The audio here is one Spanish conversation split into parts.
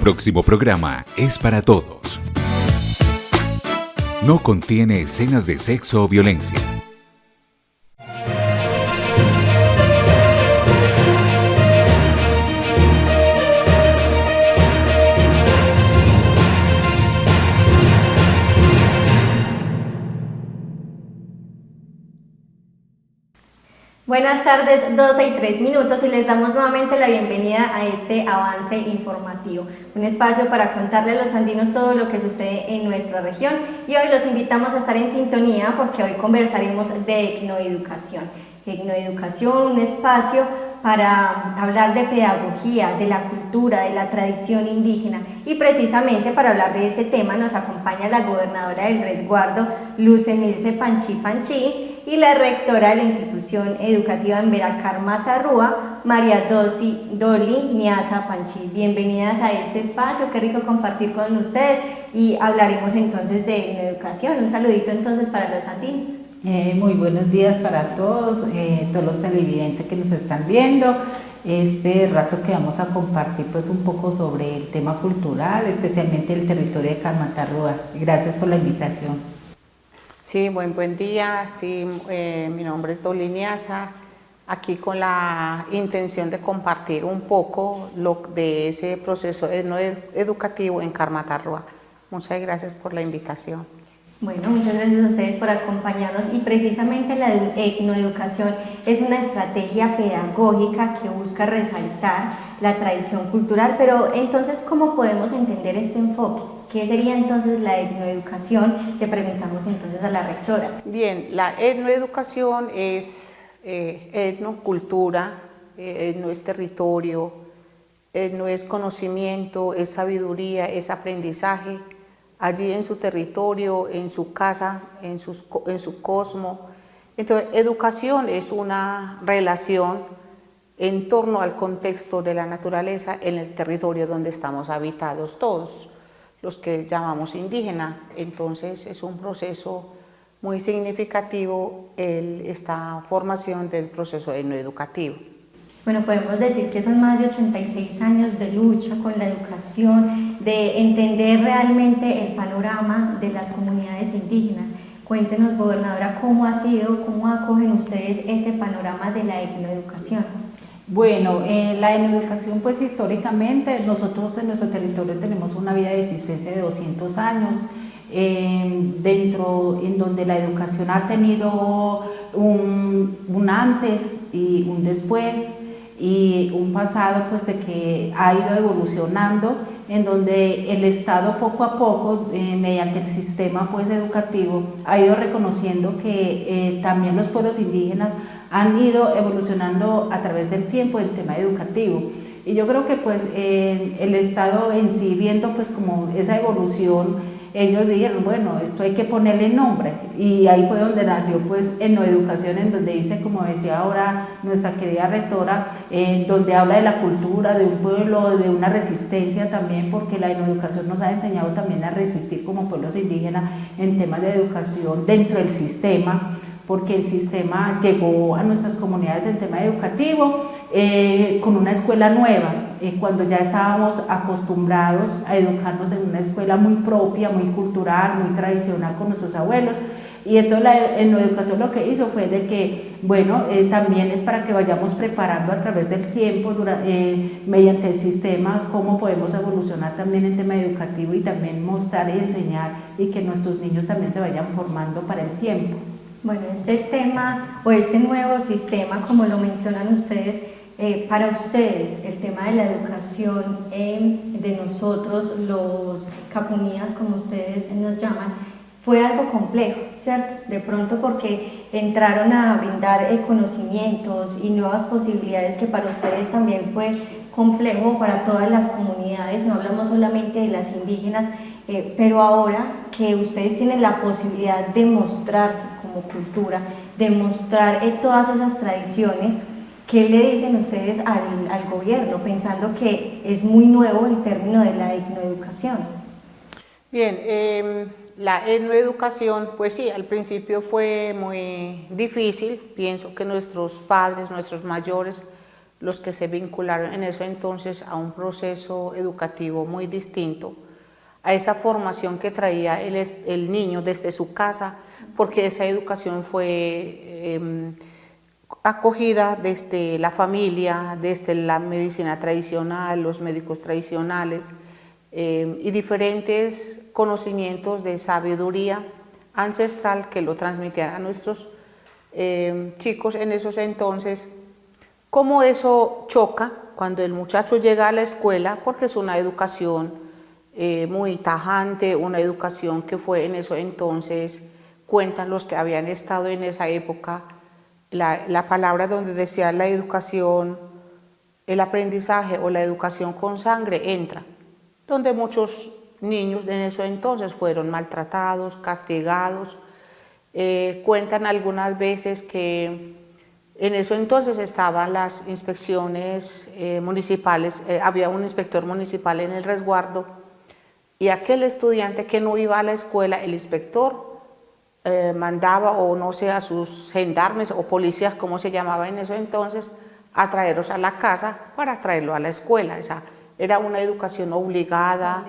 próximo programa es para todos. No contiene escenas de sexo o violencia. Buenas tardes, 12:03 y les damos nuevamente la bienvenida a este avance informativo, un espacio para contarle a los andinos todo lo que sucede en nuestra región, y hoy los invitamos a estar en sintonía porque hoy conversaremos de etnoeducación. Etnoeducación, un espacio para hablar de pedagogía, de la cultura, de la tradición indígena, y precisamente para hablar de este tema nos acompaña la gobernadora del Resguardo, Luz Emilce Panchí Panchí, y la rectora de la institución educativa en Veracar Matarrúa, María Doli Niasa Panchí. Bienvenidas a este espacio, qué rico compartir con ustedes, y hablaremos entonces de educación. Un saludito entonces para los andinos. Muy buenos días para todos los televidentes que nos están viendo. Este rato que vamos a compartir pues un poco sobre el tema cultural, especialmente el territorio de Carmatarrúa. Gracias por la invitación. Sí, buen día. Sí, mi nombre es Doli Niasa, aquí con la intención de compartir un poco de ese proceso educativo en Carmatarrúa. Muchas gracias por la invitación. Bueno, muchas gracias a ustedes por acompañarnos, y precisamente la etnoeducación es una estrategia pedagógica que busca resaltar la tradición cultural, pero entonces, ¿cómo podemos entender este enfoque? ¿Qué sería entonces la etnoeducación? Le preguntamos entonces a la rectora. Bien, la etnoeducación es etnocultura, etno es territorio, etno es conocimiento, es sabiduría, es aprendizaje, allí en su territorio, en su casa, en su cosmo. Entonces, educación es una relación en torno al contexto de la naturaleza en el territorio donde estamos habitados todos, los que llamamos indígena. Entonces es un proceso muy significativo esta formación del proceso etnoeducativo. Bueno, podemos decir que son más de 86 años de lucha con la educación, de entender realmente el panorama de las comunidades indígenas. Cuéntenos, gobernadora, cómo acogen ustedes este panorama de la etnoeducación. Bueno, la etnoeducación, pues históricamente nosotros en nuestro territorio tenemos una vida de existencia de 200 años, en donde la educación ha tenido un antes y un después, y un pasado pues de que ha ido evolucionando, en donde el Estado poco a poco, mediante el sistema pues educativo, ha ido reconociendo que también los pueblos indígenas han ido evolucionando a través del tiempo en tema educativo. Y yo creo que pues el Estado en sí, viendo pues como esa evolución, ellos dijeron, bueno, esto hay que ponerle nombre, y ahí fue donde nació pues etnoeducación, en donde dice, como decía ahora nuestra querida rectora, donde habla de la cultura, de un pueblo, de una resistencia también, porque la etnoeducación nos ha enseñado también a resistir como pueblos indígenas en temas de educación dentro del sistema, porque el sistema llegó a nuestras comunidades en tema educativo con una escuela nueva, cuando ya estábamos acostumbrados a educarnos en una escuela muy propia, muy cultural, muy tradicional con nuestros abuelos. Y entonces la etnoeducación lo que hizo fue de que, bueno, también es para que vayamos preparando a través del tiempo, mediante el sistema, cómo podemos evolucionar también en tema educativo, y también mostrar y enseñar, y que nuestros niños también se vayan formando para el tiempo. Bueno, este tema o este nuevo sistema, como lo mencionan ustedes, para ustedes el tema de la educación de nosotros, los capunías, como ustedes nos llaman, fue algo complejo, ¿cierto? De pronto porque entraron a brindar conocimientos y nuevas posibilidades que para ustedes también fue complejo, para todas las comunidades, no hablamos solamente de las indígenas, pero ahora que ustedes tienen la posibilidad de mostrarse como cultura, de mostrar todas esas tradiciones, ¿qué le dicen ustedes al gobierno, pensando que es muy nuevo el término de la etnoeducación? Bien, la etnoeducación, pues sí, al principio fue muy difícil. Pienso que nuestros padres, nuestros mayores, los que se vincularon en eso entonces a un proceso educativo muy distinto, a esa formación que traía el niño desde su casa, porque esa educación fue acogida desde la familia, desde la medicina tradicional, los médicos tradicionales y diferentes conocimientos de sabiduría ancestral que lo transmitían a nuestros chicos en esos entonces. Cómo eso choca cuando el muchacho llega a la escuela, porque es una educación muy tajante, una educación que fue en eso entonces, cuentan los que habían estado en esa época, la palabra donde decía la educación, el aprendizaje o la educación con sangre entra, donde muchos niños en eso entonces fueron maltratados, castigados. Cuentan algunas veces que en eso entonces estaban las inspecciones municipales, había un inspector municipal en el resguardo y aquel estudiante que no iba a la escuela, el inspector mandaba, o no sé, a sus gendarmes o policías, como se llamaba en eso entonces, a traerlos a la casa para traerlo a la escuela. Esa era una educación obligada.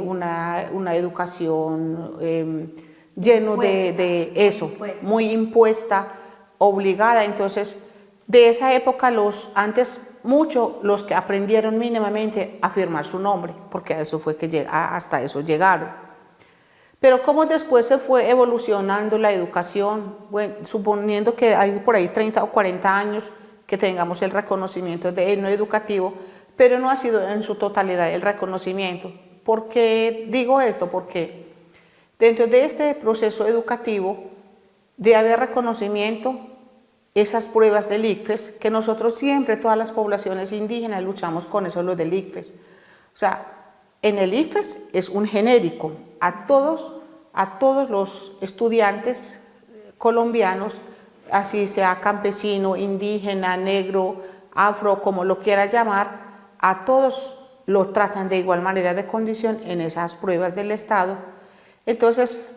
Una educación lleno de eso, muy impuesta, obligada. Entonces, de esa época, los que aprendieron mínimamente a firmar su nombre, porque a eso fue que hasta eso llegaron. Pero cómo después se fue evolucionando la educación, bueno, suponiendo que hay por ahí 30 o 40 años que tengamos el reconocimiento de no educativo, pero no ha sido en su totalidad el reconocimiento. ¿Por qué digo esto? Porque dentro de este proceso educativo debe haber reconocimiento, esas pruebas del ICFES, que nosotros siempre, todas las poblaciones indígenas, luchamos con eso, lo del ICFES. O sea, en el ICFES es un genérico a todos los estudiantes colombianos, así sea campesino, indígena, negro, afro, como lo quiera llamar, a todos lo tratan de igual manera de condición en esas pruebas del Estado. Entonces,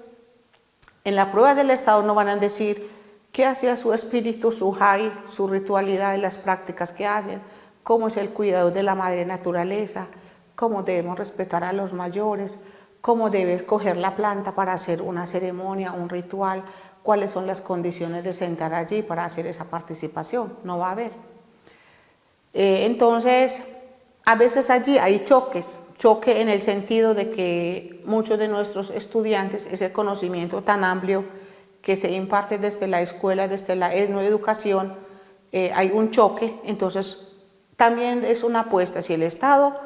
en la prueba del Estado no van a decir qué hacía su espíritu, su jai, su ritualidad y las prácticas que hacen, cómo es el cuidado de la madre naturaleza, cómo debemos respetar a los mayores, cómo debe escoger la planta para hacer una ceremonia, un ritual, cuáles son las condiciones de sentar allí para hacer esa participación. No va a haber. Entonces, a veces allí hay choque en el sentido de que muchos de nuestros estudiantes, ese conocimiento tan amplio que se imparte desde la escuela, desde la etnoeducación, hay un choque. Entonces también es una apuesta, si el Estado,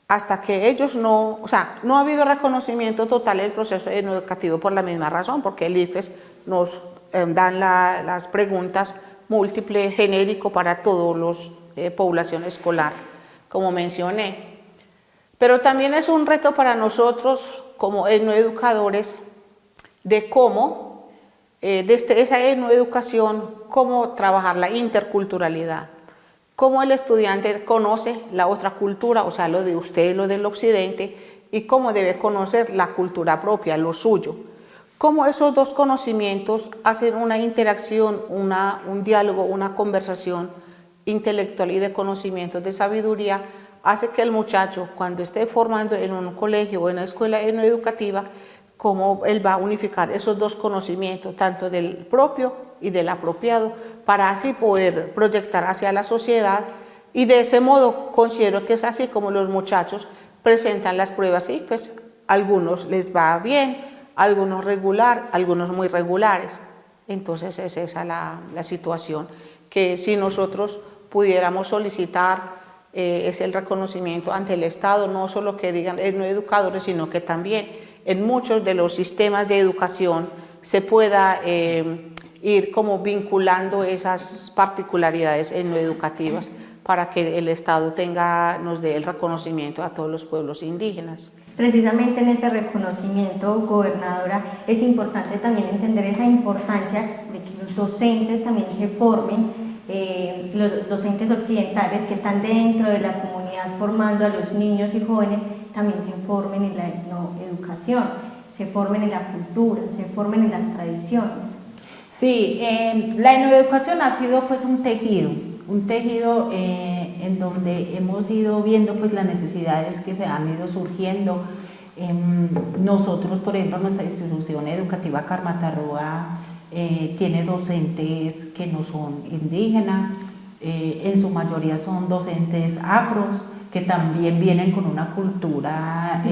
hasta que ellos no ha habido reconocimiento total del proceso etnoeducativo por la misma razón, porque el ICFES nos dan las preguntas múltiples, genérico para todos los población escolar, como mencioné. Pero también es un reto para nosotros como etnoeducadores de cómo, desde esa etnoeducación, cómo trabajar la interculturalidad, cómo el estudiante conoce la otra cultura, o sea, lo de usted, lo del occidente, y cómo debe conocer la cultura propia, lo suyo. Cómo esos dos conocimientos hacen una interacción, un diálogo, una conversación intelectual y de conocimiento, de sabiduría, hace que el muchacho, cuando esté formando en un colegio o en una escuela etnoeducativa, cómo él va a unificar esos dos conocimientos, tanto del propio y del apropiado, para así poder proyectar hacia la sociedad. Y de ese modo considero que es así como los muchachos presentan las pruebas ICFES. Algunos les va bien, algunos regular, algunos muy regulares. Entonces es esa la situación, que si nosotros pudiéramos solicitar es el reconocimiento ante el Estado, no solo que digan etnoeducadores, sino que también en muchos de los sistemas de educación se pueda ir como vinculando esas particularidades etnoeducativas para que el Estado nos dé el reconocimiento a todos los pueblos indígenas. Precisamente en ese reconocimiento, gobernadora, es importante también entender esa importancia de que los docentes también se formen, los docentes occidentales que están dentro de la comunidad formando a los niños y jóvenes, también se formen en la etnoeducación, se formen en la cultura, se formen en las tradiciones. Sí, la etnoeducación ha sido pues un tejido un tejido en donde hemos ido viendo pues las necesidades que se han ido surgiendo. Nosotros, por ejemplo, nuestra institución educativa Carmatarroa tiene docentes que no son indígenas, en su mayoría son docentes afros, que también vienen con una cultura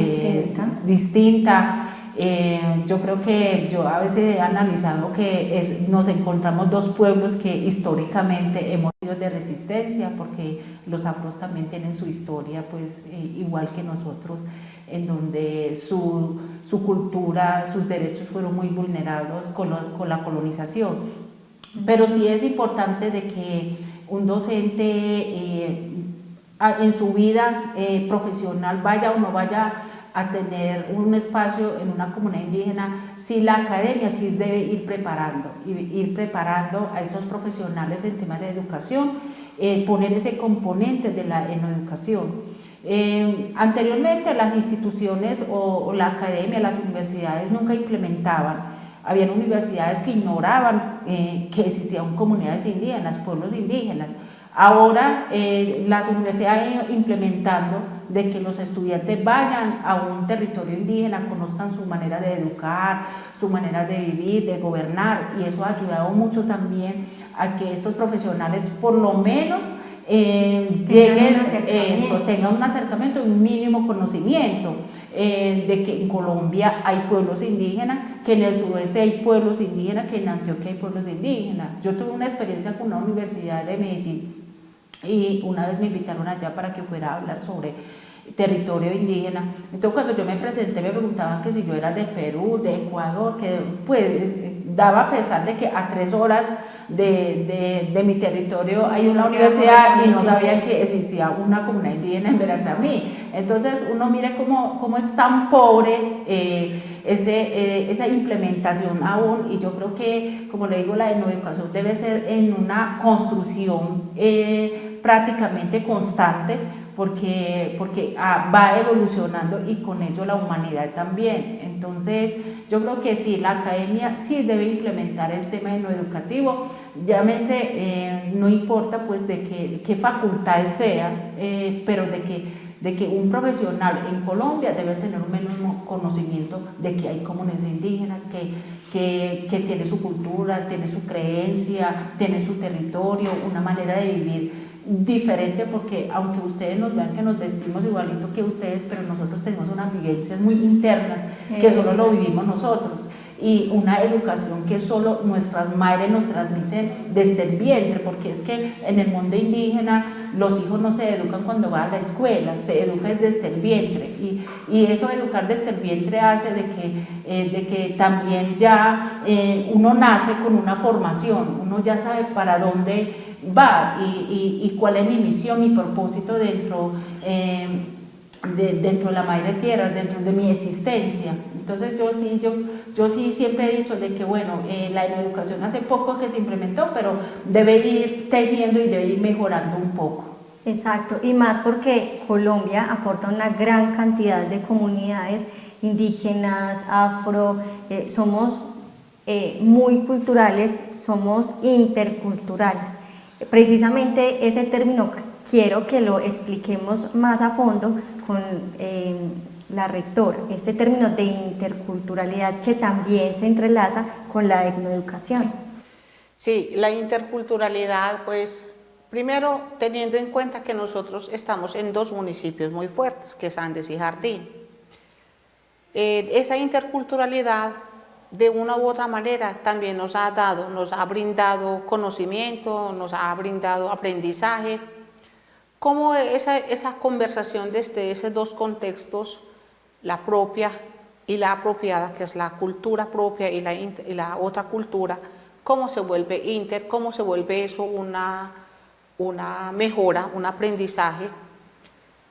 distinta. Yo creo que yo a veces he analizado que nos encontramos dos pueblos que históricamente hemos sido de resistencia, porque los afros también tienen su historia, pues igual que nosotros, en donde su cultura, sus derechos fueron muy vulnerados con la colonización. Pero sí es importante de que un docente en su vida profesional, vaya o no vaya a tener un espacio en una comunidad indígena, sí la academia sí debe ir preparando a estos profesionales en temas de educación, poner ese componente de la enoeducación. Anteriormente las instituciones o la academia, las universidades nunca implementaban. Habían universidades que ignoraban que existían comunidades indígenas, pueblos indígenas. Ahora las universidades han ido implementando de que los estudiantes vayan a un territorio indígena, conozcan su manera de educar, su manera de vivir, de gobernar, y eso ha ayudado mucho también a que estos profesionales por lo menos tengan un acercamiento, un mínimo conocimiento de que en Colombia hay pueblos indígenas, que en el sureste hay pueblos indígenas, que en Antioquia hay pueblos indígenas. Yo tuve una experiencia con una universidad de Medellín y una vez me invitaron allá para que fuera a hablar sobre territorio indígena. Entonces cuando yo me presenté me preguntaban que si yo era de Perú, de Ecuador, que pues daba a pesar de que a 3 horas de mi territorio hay una universidad y no sabía que existía una comunidad indígena en Verazamí. Entonces uno mire cómo es tan pobre esa implementación aún, y yo creo que, como le digo, la enoeducación debe ser en una construcción prácticamente constante, porque va evolucionando y con ello la humanidad también. Entonces yo creo que sí, la academia sí debe implementar el tema enoeducativo, llámese, no importa pues de qué facultad sea, pero de que un profesional en Colombia debe tener un mínimo conocimiento de que hay comunidades indígenas, que tiene su cultura, tiene su creencia, tiene su territorio, una manera de vivir diferente, porque aunque ustedes nos vean que nos vestimos igualito que ustedes, pero nosotros tenemos unas vivencias muy internas que solo lo vivimos nosotros, y una educación que solo nuestras madres nos transmiten desde el vientre, porque es que en el mundo indígena los hijos no se educan cuando van a la escuela, se educa desde el vientre, y eso de educar desde el vientre hace de que también ya uno nace con una formación, uno ya sabe para dónde va y cuál es mi misión, mi propósito dentro de la madre tierra, dentro de mi existencia. Entonces yo sí siempre he dicho de que bueno, la educación hace poco que se implementó, pero debe ir tejiendo y debe ir mejorando un poco. Exacto, y más porque Colombia aporta una gran cantidad de comunidades indígenas, afro, somos muy culturales, somos interculturales. Precisamente ese término quiero que lo expliquemos más a fondo con la rectora, este término de interculturalidad que también se entrelaza con la etnoeducación. Sí, la interculturalidad, pues, primero teniendo en cuenta que nosotros estamos en 2 municipios muy fuertes, que es Andes y Jardín. Esa interculturalidad, de una u otra manera, también nos ha brindado conocimiento, nos ha brindado aprendizaje. Cómo esa conversación desde esos 2 contextos, la propia y la apropiada, que es la cultura propia y la otra cultura, cómo se vuelve cómo se vuelve eso una mejora, un aprendizaje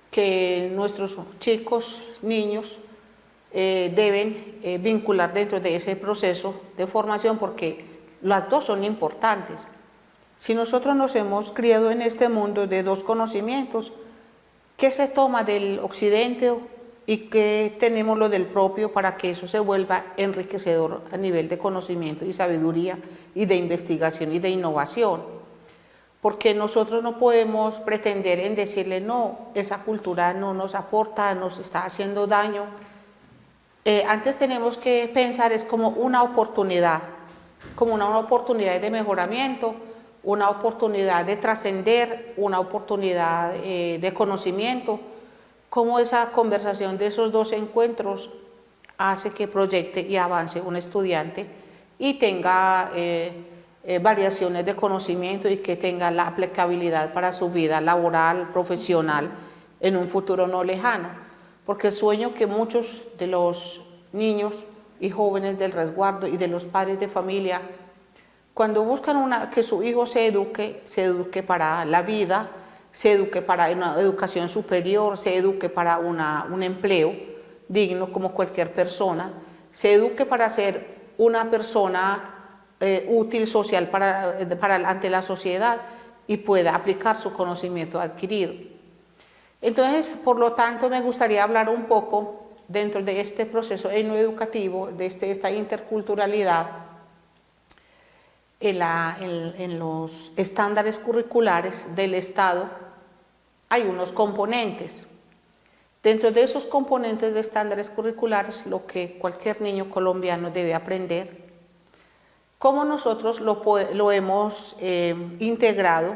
que nuestros chicos, niños, deben vincular dentro de ese proceso de formación, porque las 2 son importantes. Si nosotros nos hemos criado en este mundo de 2 conocimientos, ¿qué se toma del occidente y qué tenemos lo del propio para que eso se vuelva enriquecedor a nivel de conocimiento y sabiduría y de investigación y de innovación? porque nosotros no podemos pretender en decirle no, esa cultura no nos aporta, nos está haciendo daño. Antes tenemos que pensar es como una oportunidad de mejoramiento, una oportunidad de trascender, una oportunidad de conocimiento, cómo esa conversación de esos dos encuentros hace que proyecte y avance un estudiante y tenga variaciones de conocimiento y que tenga la aplicabilidad para su vida laboral, profesional, en un futuro no lejano. Porque el sueño que muchos de los niños y jóvenes del resguardo y de los padres de familia, cuando buscan que su hijo se eduque para la vida, se eduque para una educación superior, se eduque para un empleo digno como cualquier persona, se eduque para ser una persona útil social ante la sociedad y pueda aplicar su conocimiento adquirido. Entonces, por lo tanto, me gustaría hablar un poco dentro de este proceso etnoeducativo, de esta interculturalidad, en los estándares curriculares del Estado hay unos componentes. Dentro de esos componentes de estándares curriculares, lo que cualquier niño colombiano debe aprender, cómo nosotros lo hemos integrado,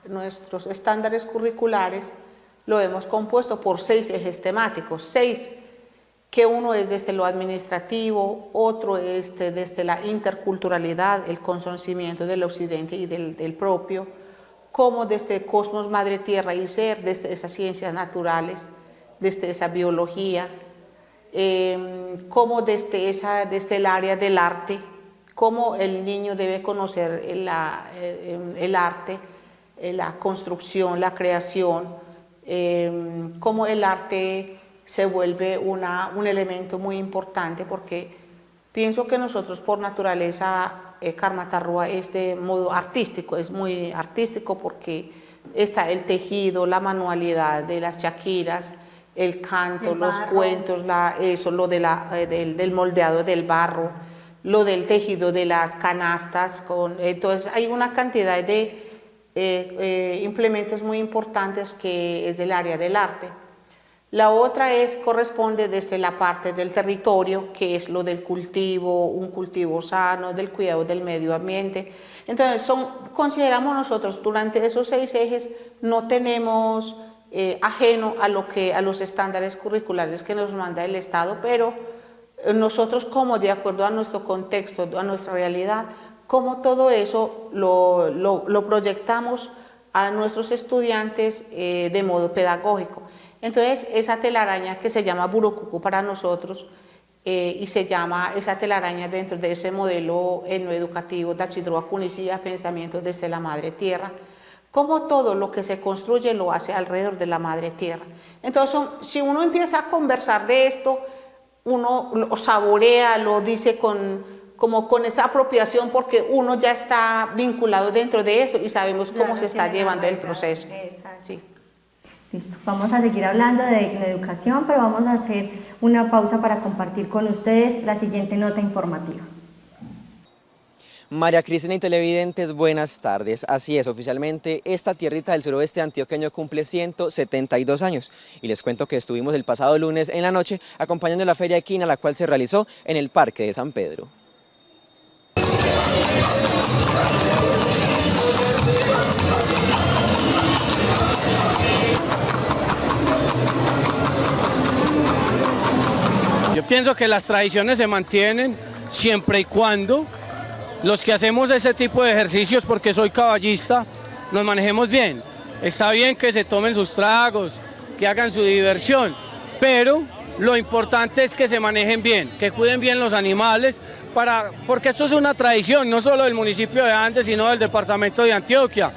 nuestros estándares curriculares lo hemos compuesto por 6 ejes temáticos, 6, que uno es desde lo administrativo, otro es desde la interculturalidad, el conocimiento del occidente y del propio, como desde cosmos, madre tierra y ser, desde esas ciencias naturales, desde esa biología, como desde el área del arte, cómo el niño debe conocer el arte, la construcción, la creación, cómo el arte se vuelve un elemento muy importante, porque pienso que nosotros por naturaleza, Carmatarrúa es de modo artístico, es muy artístico porque está el tejido, la manualidad de las chaquiras, el canto, los cuentos, lo del moldeado del barro, lo del tejido de las canastas, entonces hay una cantidad de implementos muy importantes que es del área del arte. La otra corresponde desde la parte del territorio, que es lo del cultivo, un cultivo sano, del cuidado del medio ambiente. Entonces, consideramos nosotros durante esos 6 ejes no tenemos ajeno a los estándares curriculares que nos manda el Estado, pero nosotros como de acuerdo a nuestro contexto, a nuestra realidad, como todo eso lo proyectamos a nuestros estudiantes de modo pedagógico. Entonces, esa telaraña que se llama Burocucu para nosotros y se llama esa telaraña dentro de ese modelo etnoeducativo de Achidroa Cunicía, pensamientos desde la madre tierra, como todo lo que se construye lo hace alrededor de la madre tierra. Entonces, si uno empieza a conversar de esto, uno lo saborea, lo dice como con esa apropiación, porque uno ya está vinculado dentro de eso y sabemos cómo se está llevando el proceso. Exacto. Sí. Listo, vamos a seguir hablando de educación, pero vamos a hacer una pausa para compartir con ustedes la siguiente nota informativa. María Cristina y televidentes, buenas tardes. Así es, oficialmente esta tierrita del suroeste antioqueño cumple 172 años. Y les cuento que estuvimos el pasado lunes en la noche acompañando la Feria Equina, la cual se realizó en el Parque de San Pedro. Yo pienso que las tradiciones se mantienen siempre y cuando los que hacemos ese tipo de ejercicios, porque soy caballista, nos manejemos bien. Está bien que se tomen sus tragos, que hagan su diversión, pero lo importante es que se manejen bien, que cuiden bien los animales, porque esto es una tradición, no solo del municipio de Andes, sino del departamento de Antioquia.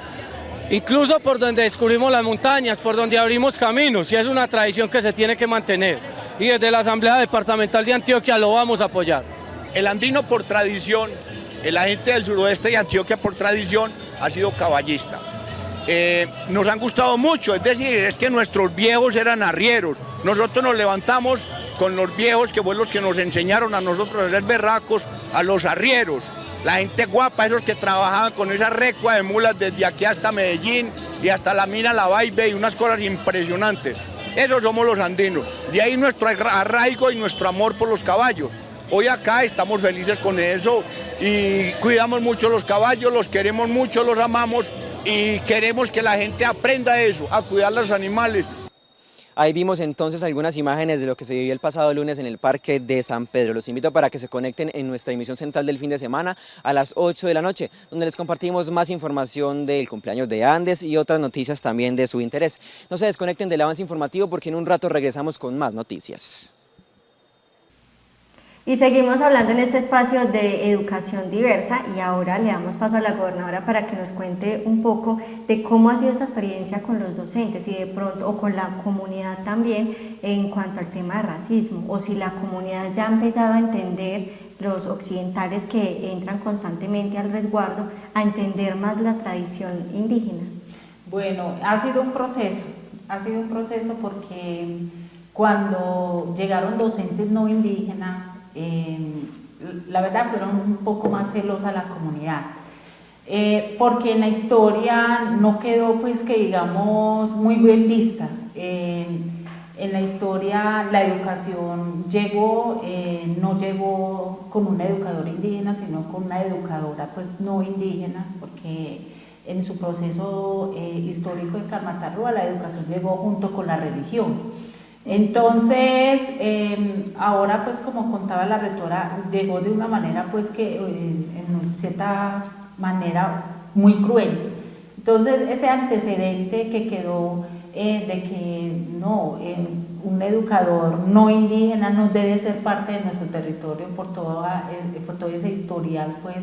Incluso por donde descubrimos las montañas, por donde abrimos caminos, y es una tradición que se tiene que mantener. Y desde la Asamblea Departamental de Antioquia lo vamos a apoyar. El andino por tradición, la gente del suroeste de Antioquia por tradición ha sido caballista. Nos han gustado mucho, es decir, es que nuestros viejos eran arrieros. Nosotros nos levantamos con los viejos, que fueron los que nos enseñaron a nosotros a ser berracos, a los arrieros. la gente guapa, esos que trabajaban con esa recua de mulas desde aquí hasta Medellín y hasta la mina La Baibe y unas cosas impresionantes. Esos somos los andinos, de ahí nuestro arraigo y nuestro amor por los caballos. Hoy acá estamos felices con eso y cuidamos mucho los caballos, los queremos mucho, los amamos y queremos que la gente aprenda eso, a cuidar los animales. Ahí vimos entonces algunas imágenes de lo que se vivió el pasado lunes en el Parque de San Pedro. Los invito para que se conecten en nuestra emisión central del fin de semana a las 8 de la noche, donde les compartimos más información del cumpleaños de Andes y otras noticias también de su interés. No se desconecten del avance informativo porque en un rato regresamos con más noticias. Y seguimos hablando en este espacio de educación diversa y ahora le damos paso a la gobernadora para que nos cuente un poco de cómo ha sido esta experiencia con los docentes y de pronto, o con la comunidad también, en cuanto al tema de racismo, o si la comunidad ya ha empezado a entender, los occidentales que entran constantemente al resguardo, a entender más la tradición indígena. Bueno, ha sido un proceso porque cuando llegaron docentes no indígenas, la verdad fueron un poco más celosas la comunidad, porque en la historia no quedó pues que digamos muy bien vista. En la historia la educación llegó, no llegó con una educadora indígena, sino con una educadora pues no indígena, porque en su proceso histórico en Carmatarrúa la educación llegó junto con la religión. Entonces, ahora pues como contaba la rectora, llegó de una manera pues que en cierta manera muy cruel. Entonces ese antecedente que quedó de que no, un educador no indígena no debe ser parte de nuestro territorio por todo ese historial pues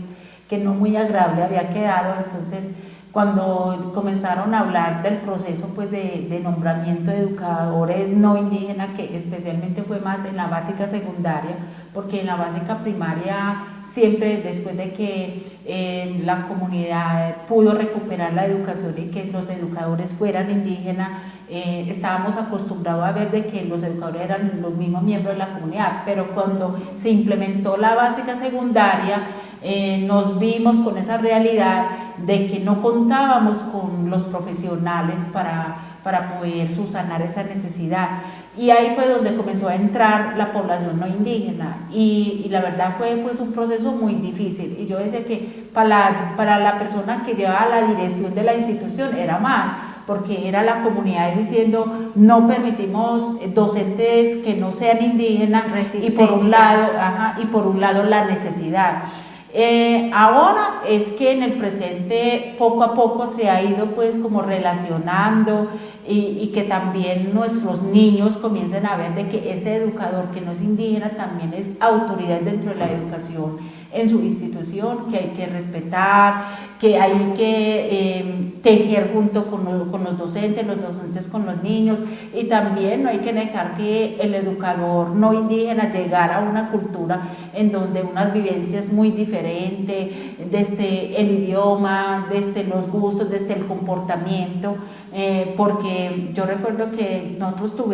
que no muy agradable había quedado. Entonces cuando comenzaron a hablar del proceso pues de nombramiento de educadores no indígenas, que especialmente fue más en la básica secundaria, porque en la básica primaria siempre después de que la comunidad pudo recuperar la educación y que los educadores fueran indígenas, estábamos acostumbrados a ver de que los educadores eran los mismos miembros de la comunidad, pero cuando se implementó la básica secundaria, nos vimos con esa realidad de que no contábamos con los profesionales para poder subsanar esa necesidad. Y ahí fue donde comenzó a entrar la población no indígena y la verdad fue pues un proceso muy difícil. Y yo decía que para la persona que llevaba la dirección de la institución era más, porque era la comunidad diciendo no permitimos docentes que no sean indígenas y por un lado la necesidad. Ahora es que en el presente poco a poco se ha ido pues como relacionando y que también nuestros niños comiencen a ver de que ese educador que no es indígena también es autoridad dentro de la educación en su institución, que hay que respetar, que hay que tejer junto con los docentes con los niños, y también no hay que dejar que el educador no indígena llegara a una cultura en donde unas vivencias muy diferentes, desde el idioma, desde los gustos, desde el comportamiento, porque yo recuerdo que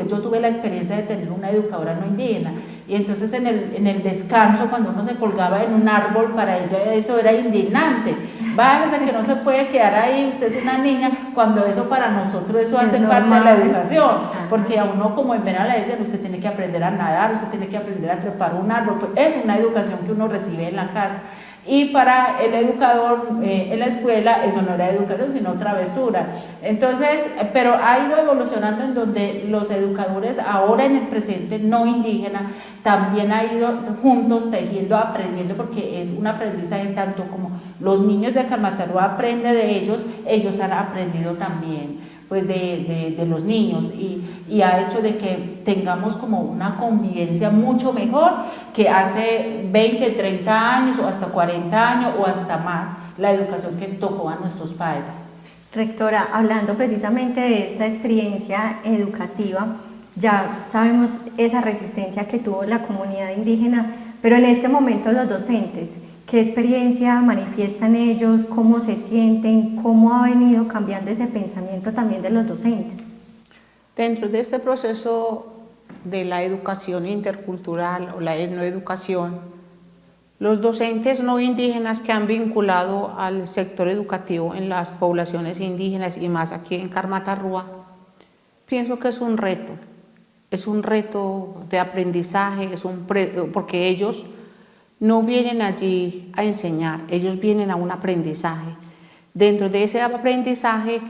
yo tuve la experiencia de tener una educadora no indígena, y entonces en el descanso, cuando uno se colgaba en un árbol, para ella eso era indignante. Váyase que no se puede quedar ahí, usted es una niña, cuando eso para nosotros eso hace parte de la educación, porque a uno como en Vena le dicen, usted tiene que aprender a nadar, usted tiene que aprender a trepar un árbol, pues es una educación que uno recibe en la casa. Y para el educador en la escuela eso no era educación sino travesura. Entonces, pero ha ido evolucionando en donde los educadores ahora en el presente no indígena también ha ido juntos tejiendo, aprendiendo, porque es un aprendizaje tanto como los niños de Carmatarrúa aprenden de ellos han aprendido también pues de los niños y ha hecho de que tengamos como una convivencia mucho mejor que hace 20, 30 años o hasta 40 años o hasta más la educación que tocó a nuestros padres. Rectora, hablando precisamente de esta experiencia educativa, ya sabemos esa resistencia que tuvo la comunidad indígena, pero en este momento los docentes, ¿qué experiencia manifiestan ellos? ¿Cómo se sienten? ¿Cómo ha venido cambiando ese pensamiento también de los docentes? Dentro de este proceso de la educación intercultural o la etnoeducación, Los docentes no indígenas que han vinculado al sector educativo en las poblaciones indígenas y más aquí en Carmatarrúa, pienso que es un reto de aprendizaje, porque ellos no vienen allí a enseñar, ellos vienen a un aprendizaje. Dentro de ese aprendizaje,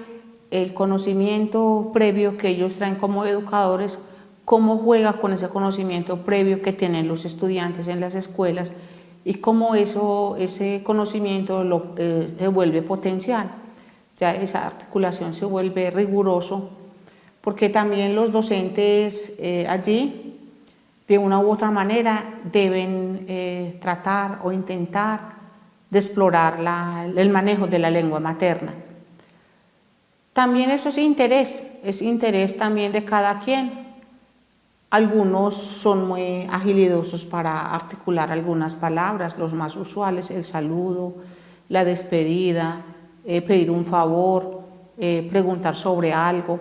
el conocimiento previo que ellos traen como educadores, cómo juega con ese conocimiento previo que tienen los estudiantes en las escuelas y cómo ese conocimiento se vuelve potencial. Ya esa articulación se vuelve riguroso, porque también los docentes allí, de una u otra manera, deben tratar o intentar de explorar el manejo de la lengua materna. También eso es interés también de cada quien. Algunos son muy agilidosos para articular algunas palabras, los más usuales, el saludo, la despedida, pedir un favor, preguntar sobre algo.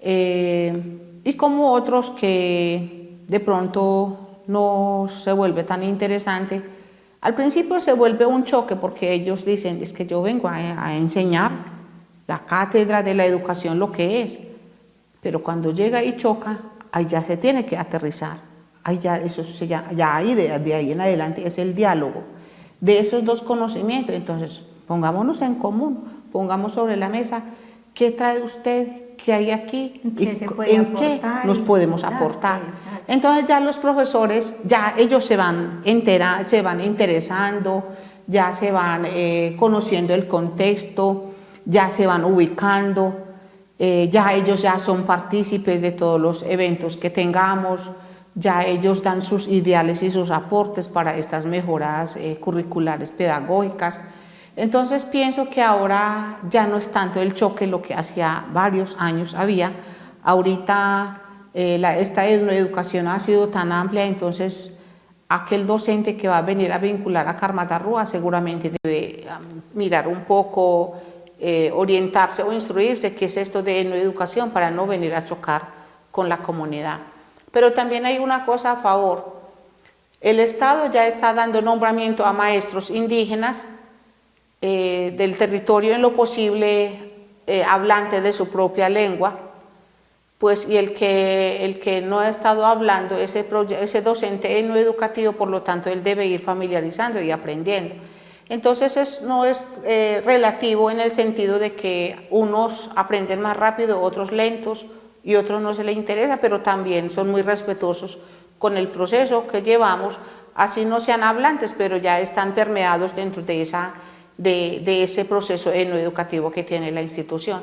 Y como otros que de pronto no se vuelve tan interesante. Al principio se vuelve un choque porque ellos dicen, es que yo vengo a enseñar la cátedra de la educación lo que es, pero cuando llega y choca, ahí ya se tiene que aterrizar, ahí ya, de ahí en adelante es el diálogo de esos dos conocimientos. Entonces pongámonos en común, pongamos sobre la mesa qué trae usted, qué hay aquí, en qué nos podemos aportar. Entonces ya los profesores, ya ellos se van interesando, ya se van conociendo el contexto, ya se van ubicando, ya ellos ya son partícipes de todos los eventos que tengamos, ya ellos dan sus ideales y sus aportes para estas mejoras curriculares pedagógicas. Entonces pienso que ahora ya no es tanto el choque lo que hacía varios años había. Ahorita esta educación ha sido tan amplia, entonces aquel docente que va a venir a vincular a Carmatarrúa seguramente debe mirar un poco, orientarse o instruirse qué es esto de etnoeducación para no venir a chocar con la comunidad. Pero también hay una cosa a favor. El Estado ya está dando nombramiento a maestros indígenas del territorio en lo posible hablantes de su propia lengua, pues, y el que no ha estado hablando, ese docente no educativo, por lo tanto él debe ir familiarizando y aprendiendo. Entonces no es relativo en el sentido de que unos aprenden más rápido, otros lentos y otros no se les interesa, pero también son muy respetuosos con el proceso que llevamos, así no sean hablantes, pero ya están permeados dentro de ese proceso educativo que tiene la institución.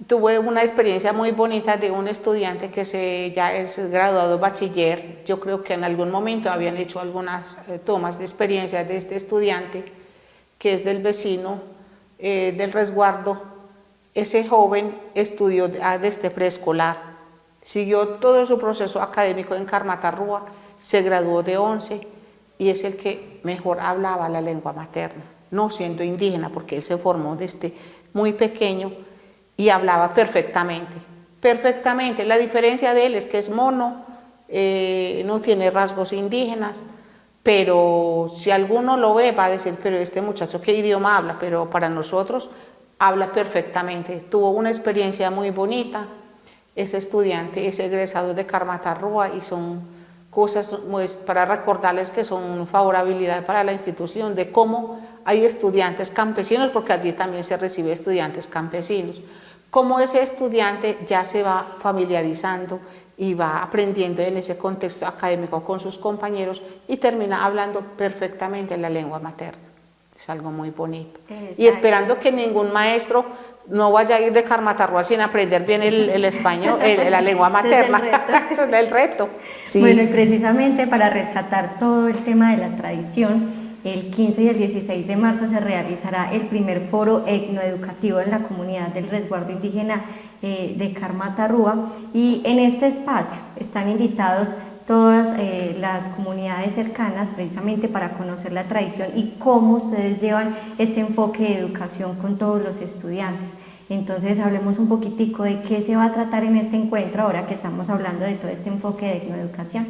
Tuve una experiencia muy bonita de un estudiante que ya es graduado bachiller. Yo creo que en algún momento habían hecho algunas tomas de experiencia de este estudiante, que es del vecino del resguardo. Ese joven estudió desde preescolar, siguió todo su proceso académico en Carmatarrúa, se graduó de 11 y es el que mejor hablaba la lengua materna, no siendo indígena, porque él se formó desde muy pequeño y hablaba perfectamente. La diferencia de él es que es mono, no tiene rasgos indígenas, pero si alguno lo ve va a decir, pero este muchacho ¿qué idioma habla? Pero para nosotros habla perfectamente. Tuvo una experiencia muy bonita, ese estudiante es egresado de Carmatarrúa y son cosas pues, para recordarles que son favorabilidad para la institución, de cómo hay estudiantes campesinos, porque allí también se recibe estudiantes campesinos, cómo ese estudiante ya se va familiarizando y va aprendiendo en ese contexto académico con sus compañeros y termina hablando perfectamente la lengua materna. Es algo muy bonito. Exacto. Y esperando que ningún maestro no vaya a ir de Carmatarrúa sin aprender bien el español, la lengua materna. Eso es el reto. Sí. Bueno, y precisamente para rescatar todo el tema de la tradición, el 15 y el 16 de marzo se realizará el primer foro etnoeducativo en la comunidad del resguardo indígena de Carmatarrúa, y en este espacio están invitados todas las comunidades cercanas precisamente para conocer la tradición y cómo ustedes llevan este enfoque de educación con todos los estudiantes. Entonces hablemos un poquitico de qué se va a tratar en este encuentro ahora que estamos hablando de todo este enfoque de etnoeducación.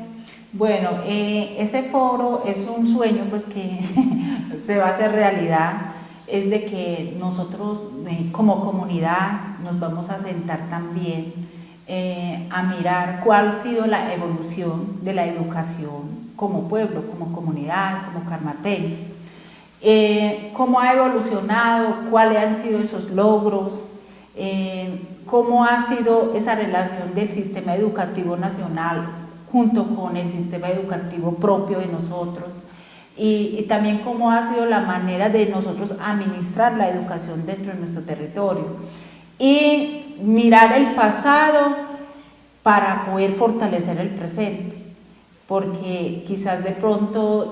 Bueno, ese foro es un sueño pues que se va a hacer realidad, es de que nosotros como comunidad nos vamos a sentar también a mirar cuál ha sido la evolución de la educación como pueblo, como comunidad, como carmateños, cómo ha evolucionado, cuáles han sido esos logros, cómo ha sido esa relación del sistema educativo nacional junto con el sistema educativo propio de nosotros y también cómo ha sido la manera de nosotros administrar la educación dentro de nuestro territorio y mirar el pasado para poder fortalecer el presente, porque quizás de pronto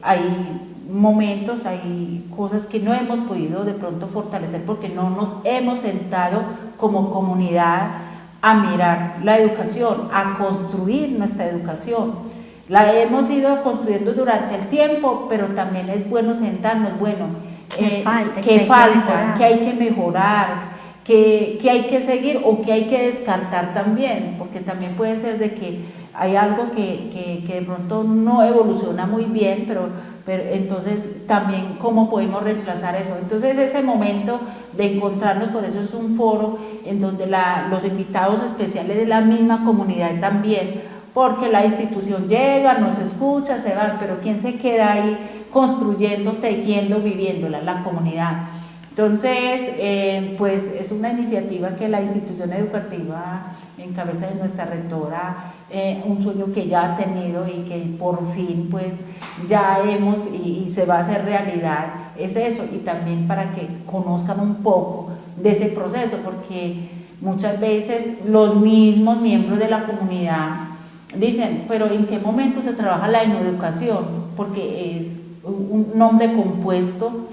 hay momentos, hay cosas que no hemos podido de pronto fortalecer porque no nos hemos sentado como comunidad a mirar la educación, a construir nuestra educación. La hemos ido construyendo durante el tiempo, pero también es bueno sentarnos, bueno, ¿qué hay que mejorar? ¿Qué hay que seguir o qué hay que descartar también? Porque también puede ser de que hay algo que de pronto no evoluciona muy bien, pero entonces también cómo podemos reemplazar eso. Entonces ese momento de encontrarnos, por eso es un foro en donde los invitados especiales de la misma comunidad también, porque la institución llega, nos escucha, se va, pero ¿quién se queda ahí construyendo, tejiendo, viviéndola? La comunidad. Entonces, pues es una iniciativa que la institución educativa en cabeza de nuestra rectora, un sueño que ya ha tenido y que por fin pues ya hemos y se va a hacer realidad, es eso, y también para que conozcan un poco de ese proceso, porque muchas veces los mismos miembros de la comunidad dicen, pero ¿en qué momento se trabaja la educación? Porque es un nombre compuesto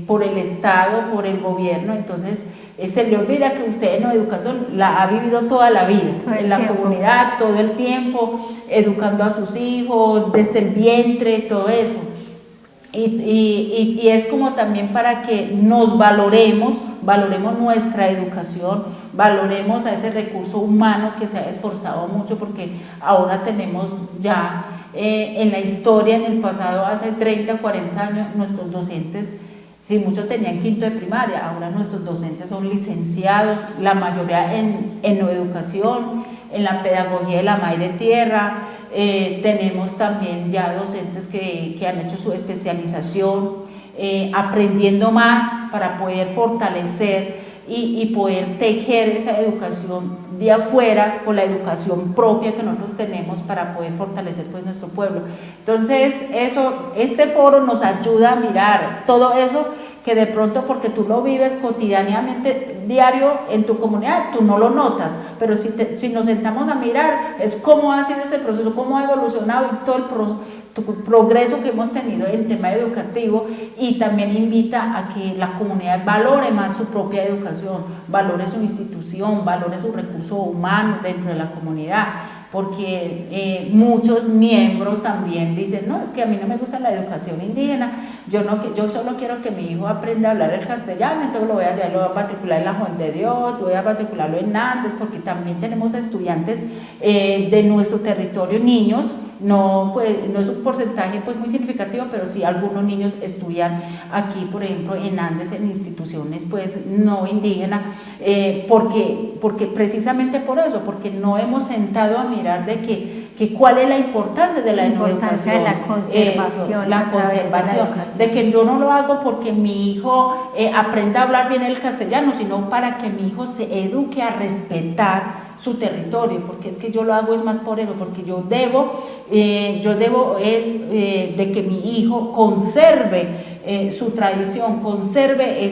por el Estado, por el gobierno, entonces se le olvida que usted en educación la ha vivido toda la vida, en la comunidad, todo el tiempo, educando a sus hijos, desde el vientre, todo eso. Y es como también para que nos valoremos nuestra educación, valoremos a ese recurso humano que se ha esforzado mucho, porque ahora tenemos ya en la historia, en el pasado, hace 30, 40 años, nuestros docentes, si muchos tenían quinto de primaria, ahora nuestros docentes son licenciados, la mayoría en educación, en la pedagogía de la madre tierra. Tenemos también ya docentes que han hecho su especialización, aprendiendo más para poder fortalecer y poder tejer esa educación de afuera con la educación propia que nosotros tenemos para poder fortalecer pues nuestro pueblo. Entonces este foro nos ayuda a mirar todo eso que de pronto, porque tú lo vives cotidianamente, diario en tu comunidad, tú no lo notas, pero si nos sentamos a mirar, es cómo ha sido ese proceso, cómo ha evolucionado y todo el progreso que hemos tenido en tema educativo, y también invita a que la comunidad valore más su propia educación, valore su institución, valore su recurso humano dentro de la comunidad, porque muchos miembros también dicen, no, es que a mí no me gusta la educación indígena, yo solo quiero que mi hijo aprenda a hablar el castellano, entonces lo voy a matricular en la Juan de Dios, voy a matricularlo en Andes, porque también tenemos estudiantes de nuestro territorio, niños. No es un porcentaje pues muy significativo, pero sí algunos niños estudian aquí, por ejemplo, en Andes, en instituciones pues no indígenas, porque precisamente por eso, porque no hemos sentado a mirar de que cuál es la importancia de la educación, de la conservación, la conservación, de que yo no lo hago porque mi hijo aprenda a hablar bien el castellano, sino para que mi hijo se eduque a respetar su territorio, porque es que yo lo hago es más por eso, porque yo debo de que mi hijo conserve su tradición, conserve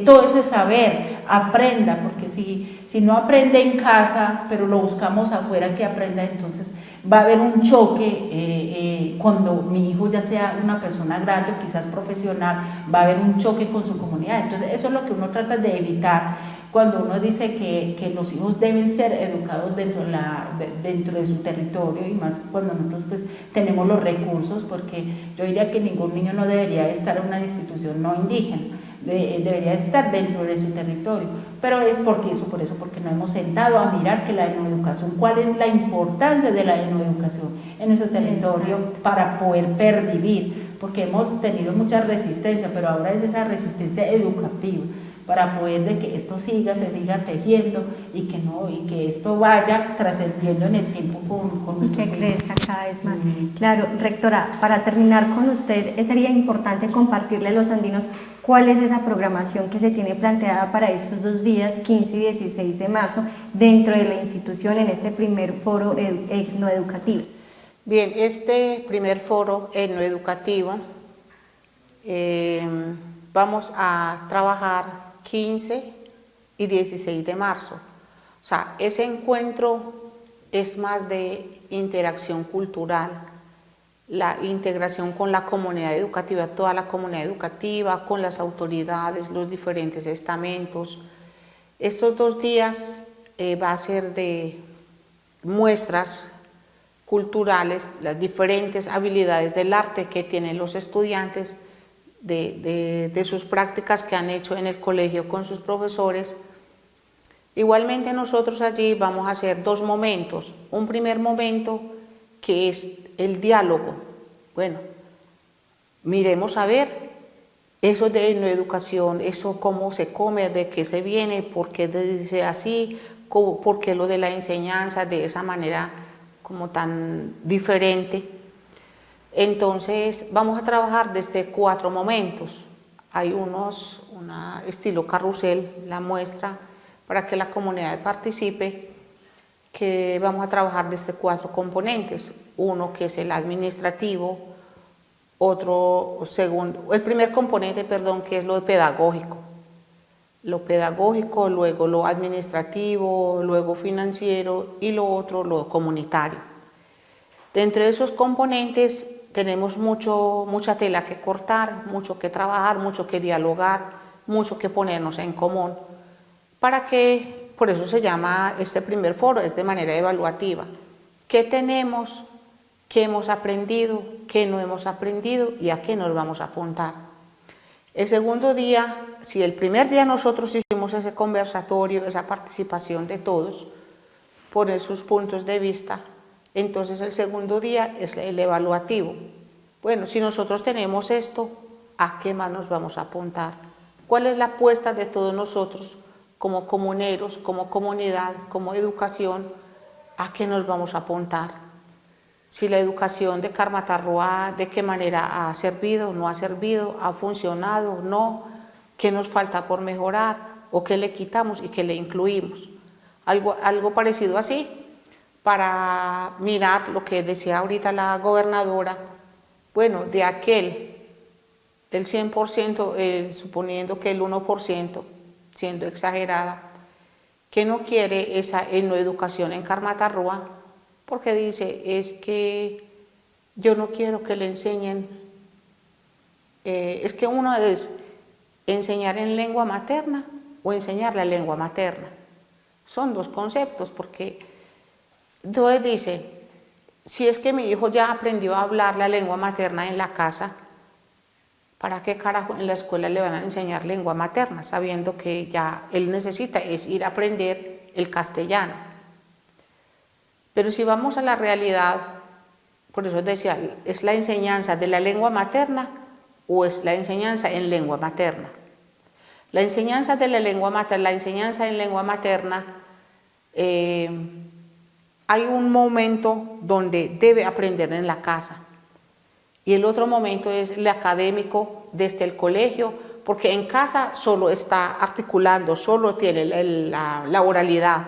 todo ese saber, aprenda, porque si no aprende en casa, pero lo buscamos afuera que aprenda, entonces va a haber un choque cuando mi hijo ya sea una persona grande, quizás profesional, va a haber un choque con su comunidad. Entonces eso es lo que uno trata de evitar cuando uno dice que los hijos deben ser educados dentro de su territorio, y más cuando nosotros pues tenemos los recursos, porque yo diría que ningún niño no debería estar en una institución no indígena. debería estar dentro de su territorio, pero es por eso, porque no hemos sentado a mirar que la etnoeducación, cuál es la importancia de la etnoeducación en nuestro territorio. Exacto. Para poder pervivir, porque hemos tenido mucha resistencia, pero ahora es esa resistencia educativa, para poder de que esto se siga tejiendo y que esto vaya trascendiendo en el tiempo con nuestros hijos. Que crezca cada vez más. Claro, rectora, para terminar con usted, sería importante compartirle a los andinos cuál es esa programación que se tiene planteada para estos 2 días, 15 y 16 de marzo, dentro de la institución en este primer foro etnoeducativo. Bien, este primer foro etnoeducativo vamos a trabajar 15 y 16 de marzo. O sea, ese encuentro es más de interacción cultural, la integración con la comunidad educativa, toda la comunidad educativa, con las autoridades, los diferentes estamentos. Estos 2 días va a ser de muestras culturales, las diferentes habilidades del arte que tienen los estudiantes, de sus prácticas que han hecho en el colegio con sus profesores. Igualmente nosotros allí vamos a hacer 2 momentos. Un primer momento que es el diálogo. Bueno, miremos a ver eso de la educación, eso cómo se come, de qué se viene, por qué dice así, por qué lo de la enseñanza de esa manera como tan diferente. Entonces vamos a trabajar desde 4 momentos. Hay estilo carrusel, la muestra para que la comunidad participe, que vamos a trabajar desde 4 componentes. Uno que es el administrativo, el primer componente, que es lo pedagógico. Lo pedagógico, luego lo administrativo, luego financiero y lo otro, lo comunitario. Dentro de esos componentes tenemos mucha tela que cortar, mucho que trabajar, mucho que dialogar, mucho que ponernos en común, por eso se llama este primer foro, es de manera evaluativa. ¿Qué tenemos? ¿Qué hemos aprendido? ¿Qué no hemos aprendido? ¿Y a qué nos vamos a apuntar? El segundo día, si el primer día nosotros hicimos ese conversatorio, esa participación de todos, poner sus puntos de vista, entonces el segundo día es el evaluativo. Bueno, si nosotros tenemos esto, ¿a qué más nos vamos a apuntar? ¿Cuál es la apuesta de todos nosotros como comuneros, como comunidad, como educación? ¿A qué nos vamos a apuntar? Si la educación de Carmatarroa, ¿de qué manera ha servido, no ha servido, ha funcionado, no? ¿Qué nos falta por mejorar? ¿O qué le quitamos y qué le incluimos? Algo parecido así, para mirar lo que decía ahorita la gobernadora. Bueno, de del 100%, suponiendo que el 1%, siendo exagerada, que no quiere esa etnoeducación en Carmatarroa, porque dice, es que yo no quiero que le enseñen, es que uno es enseñar en lengua materna o enseñar la lengua materna. Son 2 conceptos, porque entonces dice, si es que mi hijo ya aprendió a hablar la lengua materna en la casa, ¿para qué carajo en la escuela le van a enseñar lengua materna? Sabiendo que ya él necesita es ir a aprender el castellano. Pero si vamos a la realidad, por eso decía, ¿es la enseñanza de la lengua materna o es la enseñanza en lengua materna? La enseñanza de la lengua materna, la enseñanza en lengua materna, hay un momento donde debe aprender en la casa y el otro momento es el académico desde el colegio, porque en casa solo está articulando, solo tiene la oralidad.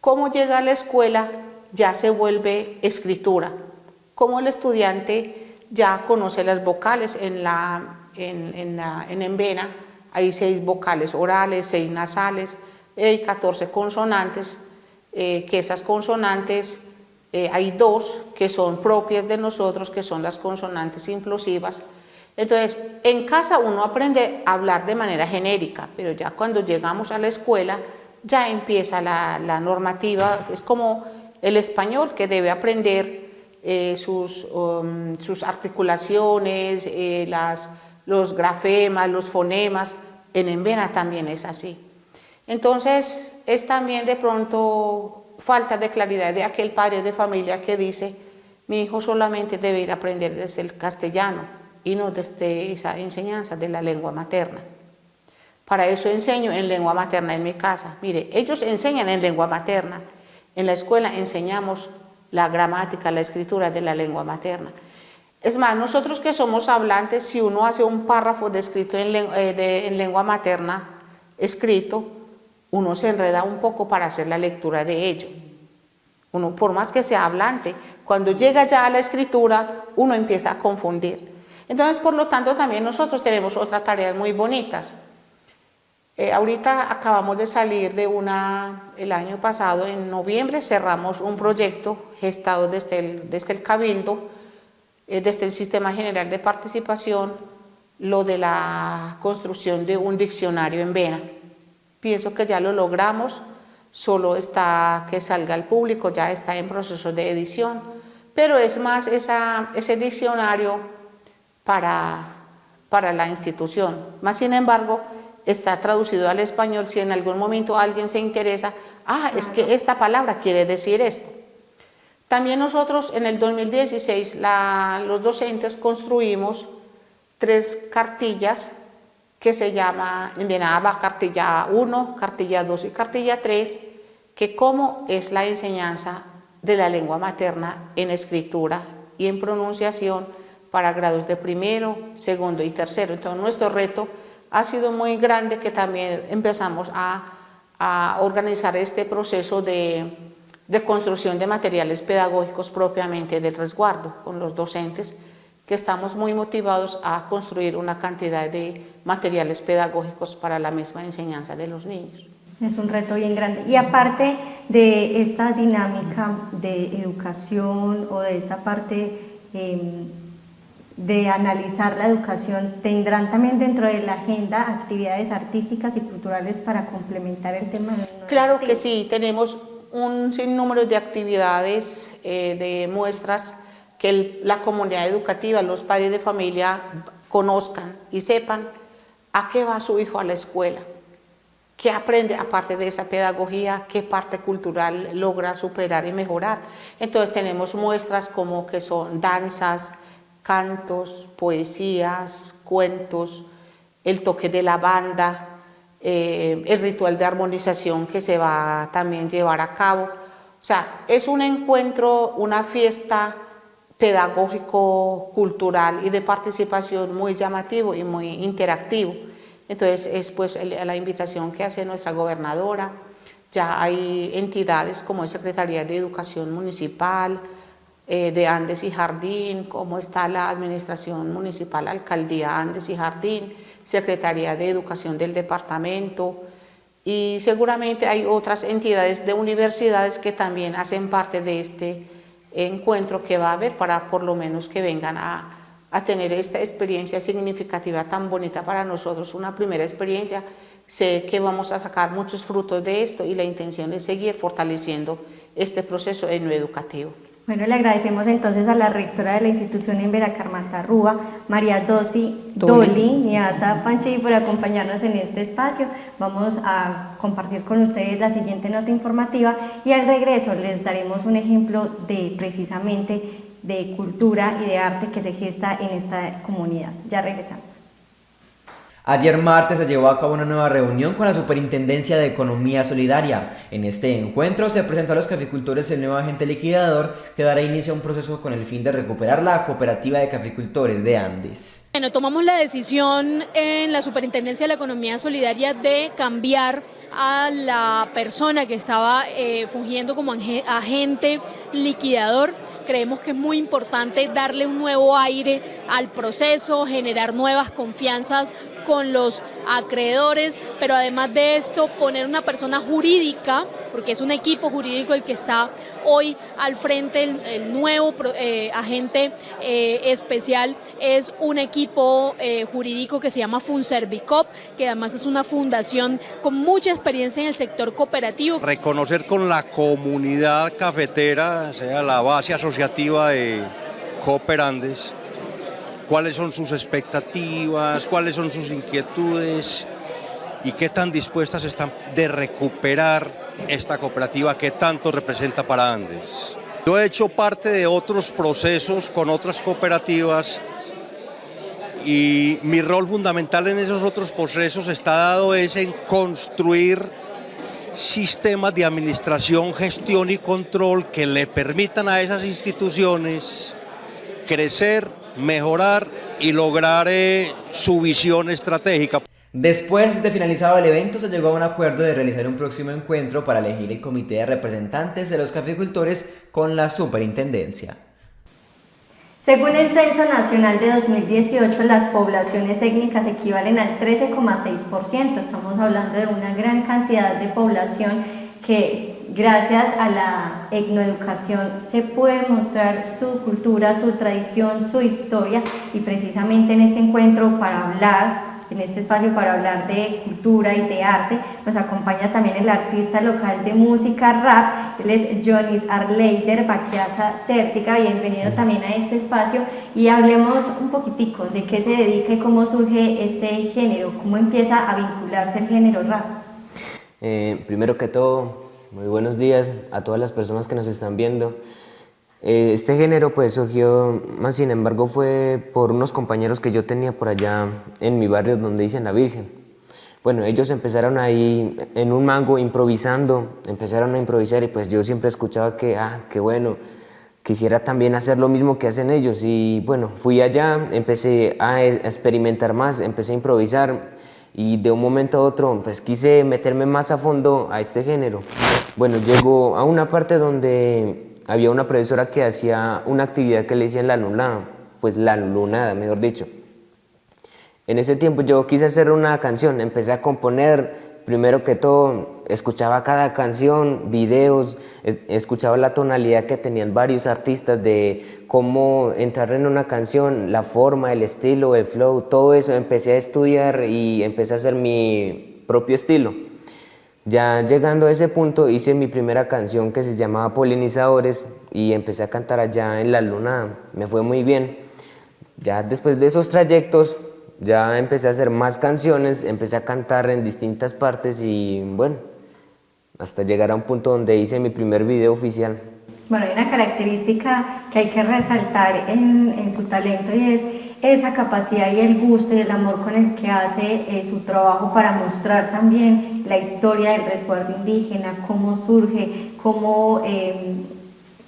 Cómo llega a la escuela ya se vuelve escritura, como el estudiante ya conoce las vocales en Envena, hay 6 vocales orales, 6 nasales, hay 14 consonantes, que esas consonantes hay 2 que son propias de nosotros, que son las consonantes implosivas. Entonces, en casa uno aprende a hablar de manera genérica, pero ya cuando llegamos a la escuela ya empieza la normativa, es como el español que debe aprender sus articulaciones, los grafemas, los fonemas, en Envena también es así. Entonces es también de pronto falta de claridad de aquel padre de familia que dice: mi hijo solamente debe ir a aprender desde el castellano y no desde esa enseñanza de la lengua materna. Para eso enseño en lengua materna en mi casa. Mire, ellos enseñan en lengua materna. En la escuela enseñamos la gramática, la escritura de la lengua materna. Es más, nosotros que somos hablantes, si uno hace un párrafo escrito en lengua materna, escrito, uno se enreda un poco para hacer la lectura de ello. Uno, por más que sea hablante, cuando llega ya a la escritura, uno empieza a confundir. Entonces, por lo tanto, también nosotros tenemos otras tareas muy bonitas. Ahorita acabamos de salir de el año pasado, en noviembre, cerramos un proyecto gestado desde el Cabildo, desde el Sistema General de Participación, lo de la construcción de un diccionario en Vena. Pienso que ya lo logramos, solo está que salga al público, ya está en proceso de edición, pero es más ese diccionario para la institución. Más sin embargo, está traducido al español si en algún momento alguien se interesa, es que esta palabra quiere decir esto. También nosotros en el 2016, los docentes construimos 3 cartillas que se llama en Viena cartilla 1, cartilla 2 y cartilla 3, que cómo es la enseñanza de la lengua materna en escritura y en pronunciación para grados de primero, segundo y tercero. Entonces nuestro reto ha sido muy grande, que también empezamos a organizar este proceso de construcción de materiales pedagógicos propiamente del resguardo con los docentes, que estamos muy motivados a construir una cantidad de materiales pedagógicos para la misma enseñanza de los niños. Es un reto bien grande. Y aparte de esta dinámica de educación o de esta parte de analizar la educación, ¿tendrán también dentro de la agenda actividades artísticas y culturales para complementar el tema? Claro que sí, tenemos un sinnúmero de actividades, de muestras, que la comunidad educativa, los padres de familia conozcan y sepan a qué va su hijo a la escuela, qué aprende aparte de esa pedagogía, qué parte cultural logra superar y mejorar. Entonces tenemos muestras como que son danzas, cantos, poesías, cuentos, el toque de la banda, el ritual de armonización que se va también a llevar a cabo. O sea, es un encuentro, una fiesta pedagógico, cultural y de participación muy llamativo y muy interactivo. Entonces es pues la invitación que hace nuestra gobernadora. Ya hay entidades como es Secretaría de Educación Municipal, de Andes y Jardín, como está la Administración Municipal, Alcaldía Andes y Jardín, Secretaría de Educación del departamento, y seguramente hay otras entidades de universidades que también hacen parte de este encuentro que va a haber, para por lo menos que vengan a tener esta experiencia significativa tan bonita para nosotros, una primera experiencia. Sé que vamos a sacar muchos frutos de esto y la intención es seguir fortaleciendo este proceso en lo educativo. Bueno, le agradecemos entonces a la rectora de la institución en Veracarmatarrúa, María Doli Niasa Panchi, por acompañarnos en este espacio. Vamos a compartir con ustedes la siguiente nota informativa y al regreso les daremos un ejemplo de precisamente de cultura y de arte que se gesta en esta comunidad. Ya regresamos. Ayer martes se llevó a cabo una nueva reunión con la Superintendencia de Economía Solidaria. En este encuentro se presentó a los caficultores el nuevo agente liquidador que dará inicio a un proceso con el fin de recuperar la cooperativa de caficultores de Andes. Bueno, tomamos la decisión en la Superintendencia de la Economía Solidaria de cambiar a la persona que estaba fungiendo como agente liquidador. Creemos que es muy importante darle un nuevo aire al proceso, generar nuevas confianzas con los acreedores, pero además de esto poner una persona jurídica, porque es un equipo jurídico el que está hoy al frente, el nuevo agente especial es un equipo jurídico que se llama Funservicop, que además es una fundación con mucha experiencia en el sector cooperativo. Reconocer con la comunidad cafetera, sea la base asociativa de Cooper Andes, cuáles son sus expectativas, cuáles son sus inquietudes y qué tan dispuestas están de recuperar esta cooperativa que tanto representa para Andes. Yo he hecho parte de otros procesos con otras cooperativas y mi rol fundamental en esos otros procesos está dado es en construir sistemas de administración, gestión y control que le permitan a esas instituciones crecer, mejorar y lograr su visión estratégica. Después de finalizado el evento, se llegó a un acuerdo de realizar un próximo encuentro para elegir el comité de representantes de los caficultores con la superintendencia. Según el Censo Nacional de 2018, las poblaciones étnicas equivalen al 13,6%. Estamos hablando de una gran cantidad de población que, gracias a la etnoeducación, se puede mostrar su cultura, su tradición, su historia, y precisamente en este encuentro en este espacio para hablar de cultura y de arte, nos acompaña también el artista local de música rap, él es Jonis Arleider Baquiasa Cértica. Bienvenido también a este espacio y hablemos un poquitico de qué se dedica y cómo surge este género, cómo empieza a vincularse el género rap. Primero que todo, muy buenos días a todas las personas que nos están viendo. Este género pues surgió, más sin embargo, fue por unos compañeros que yo tenía por allá en mi barrio donde dicen La Virgen. Bueno, ellos empezaron ahí en un mango improvisando, empezaron a improvisar y pues yo siempre escuchaba que, qué bueno, quisiera también hacer lo mismo que hacen ellos. Y bueno, fui allá, empecé a experimentar más, empecé a improvisar y de un momento a otro pues quise meterme más a fondo a este género. Bueno, llego a una parte donde había una profesora que hacía una actividad que le decían la lunada, pues la lunada, mejor dicho. En ese tiempo yo quise hacer una canción, empecé a componer, primero que todo, escuchaba cada canción, videos, escuchaba la tonalidad que tenían varios artistas de cómo entrar en una canción, la forma, el estilo, el flow, todo eso, empecé a estudiar y empecé a hacer mi propio estilo. Ya llegando a ese punto hice mi primera canción que se llamaba Polinizadores y empecé a cantar allá en la luna, me fue muy bien. Ya después de esos trayectos ya empecé a hacer más canciones, empecé a cantar en distintas partes y bueno, hasta llegar a un punto donde hice mi primer video oficial. Bueno, hay una característica que hay que resaltar en su talento y es esa capacidad y el gusto y el amor con el que hace su trabajo para mostrar también la historia del resguardo indígena, cómo surge, cómo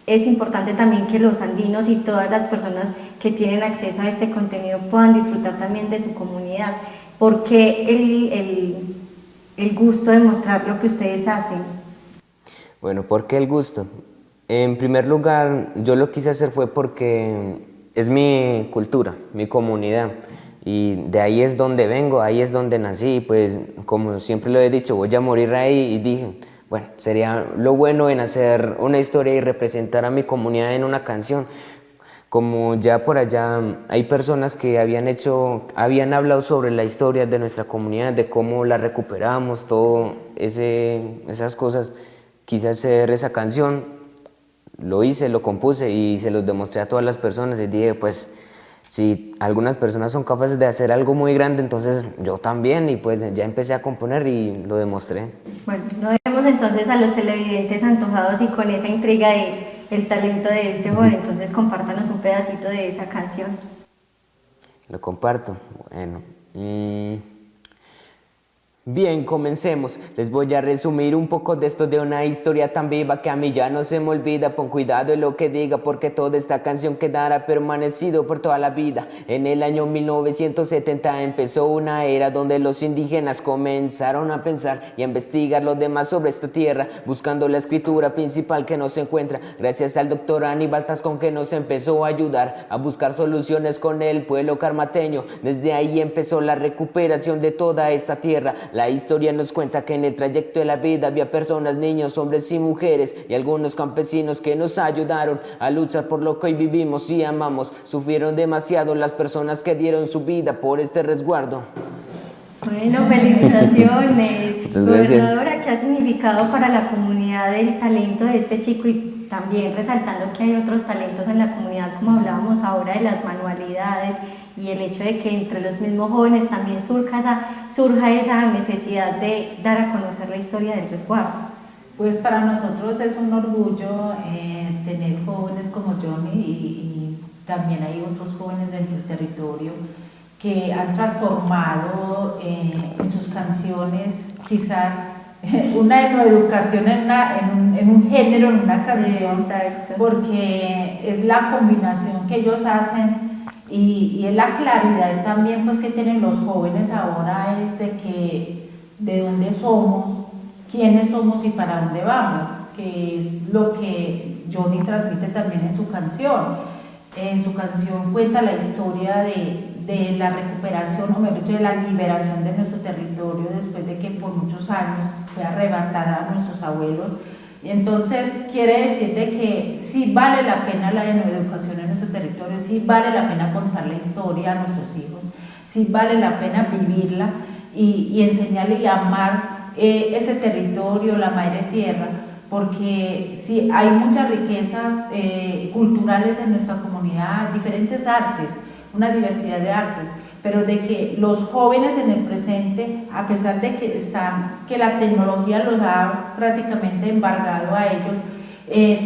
es importante también que los andinos y todas las personas que tienen acceso a este contenido puedan disfrutar también de su comunidad. ¿Por qué el gusto de mostrar lo que ustedes hacen? Bueno, ¿por qué el gusto? En primer lugar, yo lo quise hacer fue porque es mi cultura, mi comunidad, y de ahí es donde vengo, ahí es donde nací, pues como siempre lo he dicho, voy a morir ahí, y dije, bueno, sería lo bueno en hacer una historia y representar a mi comunidad en una canción. Como ya por allá hay personas que habían hablado sobre la historia de nuestra comunidad, de cómo la recuperamos, todo esas cosas, quise hacer esa canción. Lo hice, lo compuse y se los demostré a todas las personas y dije, pues, si algunas personas son capaces de hacer algo muy grande, entonces yo también, y pues ya empecé a componer y lo demostré. Bueno, no dejemos entonces a los televidentes antojados y con esa intriga del talento de este joven, entonces compártanos un pedacito de esa canción. Lo comparto, bueno. Bien, comencemos. Les voy a resumir un poco de esto de una historia tan viva que a mí ya no se me olvida. Pon cuidado en lo que diga porque toda esta canción quedará permanecido por toda la vida. En el año 1970 empezó una era donde los indígenas comenzaron a pensar y a investigar lo demás sobre esta tierra, buscando la escritura principal que nos encuentra. Gracias al doctor Aníbal Tascón que nos empezó a ayudar a buscar soluciones con el pueblo carmateño. Desde ahí empezó la recuperación de toda esta tierra. La historia nos cuenta que en el trayecto de la vida había personas, niños, hombres y mujeres y algunos campesinos que nos ayudaron a luchar por lo que hoy vivimos y amamos. Sufrieron demasiado las personas que dieron su vida por este resguardo. Bueno, felicitaciones. Muchas gracias. Gobernadora, ¿qué ha significado para la comunidad el talento de este chico y también resaltando que hay otros talentos en la comunidad, como hablábamos ahora de las manualidades y el hecho de que entre los mismos jóvenes también surja esa necesidad de dar a conocer la historia del resguardo. Pues para nosotros es un orgullo tener jóvenes como Johnny y también hay otros jóvenes dentro del territorio que han transformado en sus canciones quizás una educación en un género, en una canción. Exacto. Porque es la combinación que ellos hacen y es la claridad también pues que tienen los jóvenes ahora es de dónde somos, quiénes somos y para dónde vamos, que es lo que Johnny transmite también en su canción. En su canción cuenta la historia de la recuperación, o mejor dicho, de la liberación de nuestro territorio después de que por muchos años fue arrebatada a nuestros abuelos. Entonces quiere decir de que sí vale la pena la educación en nuestro territorio, sí vale la pena contar la historia a nuestros hijos, sí vale la pena vivirla y enseñarle y amar ese territorio, la madre tierra, porque sí hay muchas riquezas culturales en nuestra comunidad, diferentes artes, una diversidad de artes, pero de que los jóvenes en el presente, a pesar de que la tecnología los ha prácticamente embargado a ellos,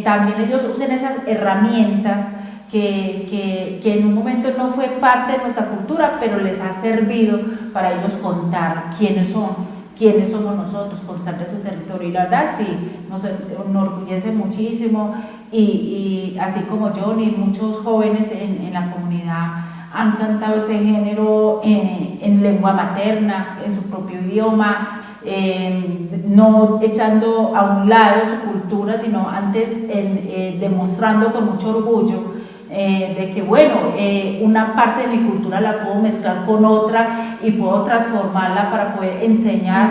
también ellos usen esas herramientas que en un momento no fue parte de nuestra cultura, pero les ha servido para ellos contar quiénes somos nosotros, contar de su territorio. Y la verdad sí, nos enorgullece muchísimo y así como Johnny, muchos jóvenes en la comunidad han cantado ese género en lengua materna, en su propio idioma, no echando a un lado su cultura, sino antes demostrando con mucho orgullo de que bueno, una parte de mi cultura la puedo mezclar con otra y puedo transformarla para poder enseñar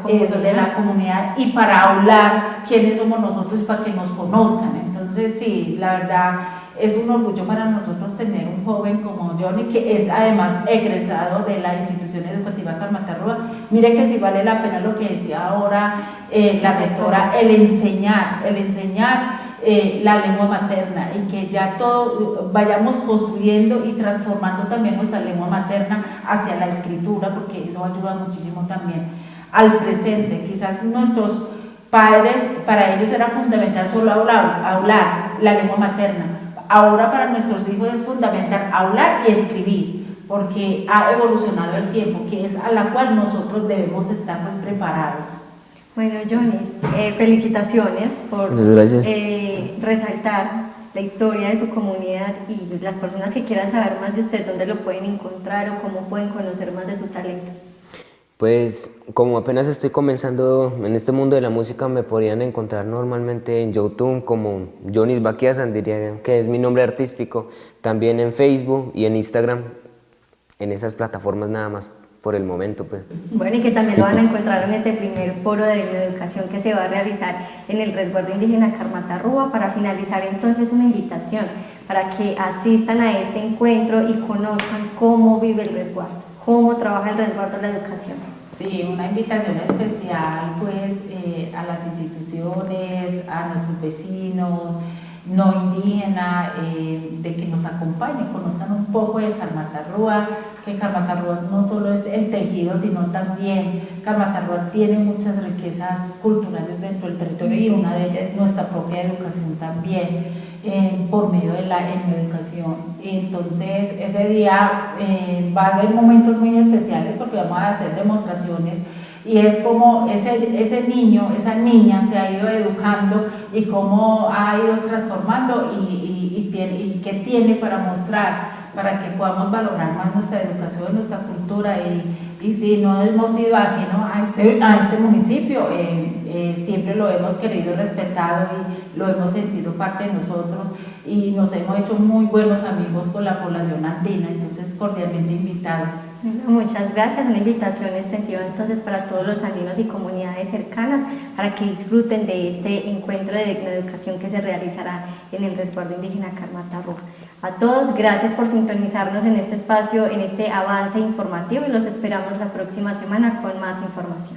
eso de la comunidad y para hablar quiénes somos nosotros y para que nos conozcan. Entonces sí, la verdad es un orgullo para nosotros tener un joven como Johnny, que es además egresado de la institución educativa Carmatarrúa. Mire que sí vale la pena lo que decía ahora la rectora, el enseñar la lengua materna y que ya todo vayamos construyendo y transformando también nuestra lengua materna hacia la escritura, porque eso ayuda muchísimo también al presente. Quizás nuestros padres, para ellos era fundamental solo hablar la lengua materna. Ahora para nuestros hijos es fundamental hablar y escribir, porque ha evolucionado el tiempo, que es a la cual nosotros debemos estar pues preparados. Bueno, Johnny, felicitaciones por resaltar la historia de su comunidad y las personas que quieran saber más de usted, dónde lo pueden encontrar o cómo pueden conocer más de su talento. Pues como apenas estoy comenzando en este mundo de la música, me podrían encontrar normalmente en YouTube como Johnny Baquiasan, diría que es mi nombre artístico, también en Facebook y en Instagram, en esas plataformas nada más por el momento pues. Bueno, y que también lo van a encontrar en este primer foro de educación que se va a realizar en el resguardo indígena Carmatarrúa. Para finalizar entonces una invitación para que asistan a este encuentro y conozcan cómo vive el resguardo, cómo trabaja el resguardo de la educación. Sí, una invitación especial pues a las instituciones, a nuestros vecinos no indígenas, de que nos acompañen, conozcan un poco de Carmatarrúa, que Carmatarrúa no solo es el tejido, sino también Carmatarrúa tiene muchas riquezas culturales dentro del territorio y una de ellas es nuestra propia educación también, por medio de la educación. Entonces ese día va a haber momentos muy especiales porque vamos a hacer demostraciones y es como ese niño, esa niña se ha ido educando y cómo ha ido transformando y qué tiene para mostrar, para que podamos valorar más nuestra educación, nuestra cultura y si no hemos sido ajenos a este municipio, siempre lo hemos querido, respetado y lo hemos sentido parte de nosotros y nos hemos hecho muy buenos amigos con la población andina, entonces cordialmente invitados. Muchas gracias, una invitación extensiva entonces para todos los andinos y comunidades cercanas para que disfruten de este encuentro de educación que se realizará en el resguardo indígena Carmatarrúa. A todos, gracias por sintonizarnos en este espacio, en este avance informativo y los esperamos la próxima semana con más información.